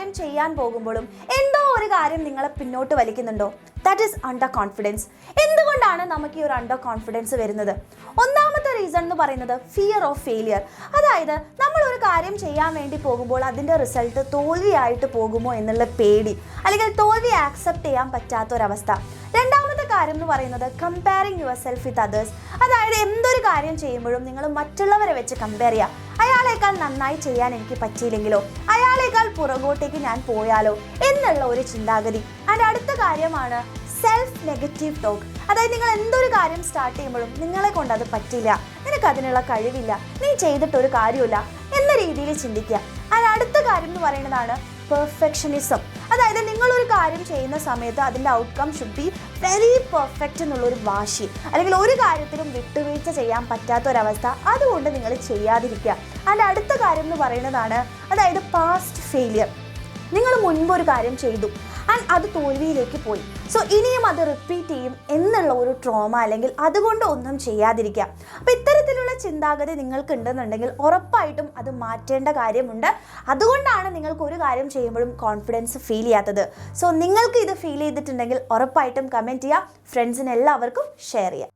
കാര്യം ചെയ്യാൻ പോകുമ്പോഴും എന്തോ ഒരു കാര്യം നിങ്ങളെ പിന്നോട്ട് വലിക്കുന്നുണ്ടോ? That is under confidence. എന്തുകൊണ്ടാണ് നമുക്ക് ഈ ഒരു അണ്ടർ കോൺഫിഡൻസ് വരുന്നത്? ഒന്നാമത്തെ റീസൺ എന്ന് പറയുന്നത് ഫിയർ ഓഫ് ഫെയിലിയർ. അതായത് നമ്മൾ ഒരു കാര്യം ചെയ്യാൻ വേണ്ടി പോകുമ്പോൾ അതിൻ്റെ റിസൾട്ട് തോൽവിയായിട്ട് പോകുമോ എന്നുള്ള പേടി, അല്ലെങ്കിൽ തോൽവി ആക്സെപ്റ്റ് ചെയ്യാൻ പറ്റാത്തൊരവസ്ഥ. രണ്ടാമത്തെ കാര്യം എന്ന് പറയുന്നത് comparing your self with others. അതായത് എന്തൊരു കാര്യം ചെയ്യുമ്പോഴും നിങ്ങൾ മറ്റുള്ളവരെ വെച്ച് കമ്പയർ ചെയ്യുക. അയാളേക്കാൾ നന്നായി ചെയ്യാൻ എനിക്ക് പറ്റിയില്ലെങ്കിലോ, അയാളേക്കാൾ പുറകോട്ടേക്ക് ഞാൻ പോയാലോ എന്നുള്ള ഒരു ചിന്താഗതി. അതിൻ്റെ അടുത്ത കാര്യമാണ് സെൽഫ് നെഗറ്റീവ് ടോക്ക്. അതായത് നിങ്ങൾ എന്തൊരു കാര്യം സ്റ്റാർട്ട് ചെയ്യുമ്പോഴും നിങ്ങളെ കൊണ്ട് അത് പറ്റില്ല, നിനക്ക് അതിനുള്ള കഴിവില്ല, നീ ചെയ്തിട്ടൊരു കാര്യമില്ല എന്ന രീതിയിൽ ചിന്തിക്കുക. അതിൻ്റെ അടുത്ത കാര്യം എന്ന് പറയുന്നതാണ് പെർഫെക്ഷനിസം. അതായത് നിങ്ങളൊരു കാര്യം ചെയ്യുന്ന സമയത്ത് അതിൻ്റെ outcome should be very perfect എന്നുള്ളൊരു വാശി, അല്ലെങ്കിൽ ഒരു കാര്യത്തിലും വിട്ടുവീഴ്ച ചെയ്യാൻ പറ്റാത്തൊരവസ്ഥ. അതുകൊണ്ട് നിങ്ങൾ ചെയ്യാതിരിക്കുക. അതിൻ്റെ അടുത്ത കാര്യം എന്ന് പറയുന്നതാണ് അതായത് പാസ്റ്റ് ഫെയിലിയർ. നിങ്ങൾ മുൻപ് ഒരു കാര്യം ചെയ്തു ആൻഡ് അത് തോൽവിയിലേക്ക് പോയി, സോ ഇനിയും അത് റിപ്പീറ്റ് ചെയ്യും എന്നുള്ള ഒരു ട്രോമ, അല്ലെങ്കിൽ അതുകൊണ്ട് ഒന്നും ചെയ്യാതിരിക്കുക. അപ്പോൾ ഇത്തരത്തിലുള്ള ചിന്താഗതി നിങ്ങൾക്ക് ഉണ്ടെന്നുണ്ടെങ്കിൽ ഉറപ്പായിട്ടും അത് മാറ്റേണ്ട കാര്യമുണ്ട്. അതുകൊണ്ടാണ് നിങ്ങൾക്ക് ഒരു കാര്യം ചെയ്യുമ്പോഴും കോൺഫിഡൻസ് ഫീൽ ചെയ്യാത്തത്. സോ നിങ്ങൾക്ക് ഇത് ഫീൽ ചെയ്തിട്ടുണ്ടെങ്കിൽ ഉറപ്പായിട്ടും കമൻറ്റ് ചെയ്യുക, ഫ്രണ്ട്സിന് എല്ലാവർക്കും ഷെയർ ചെയ്യുക.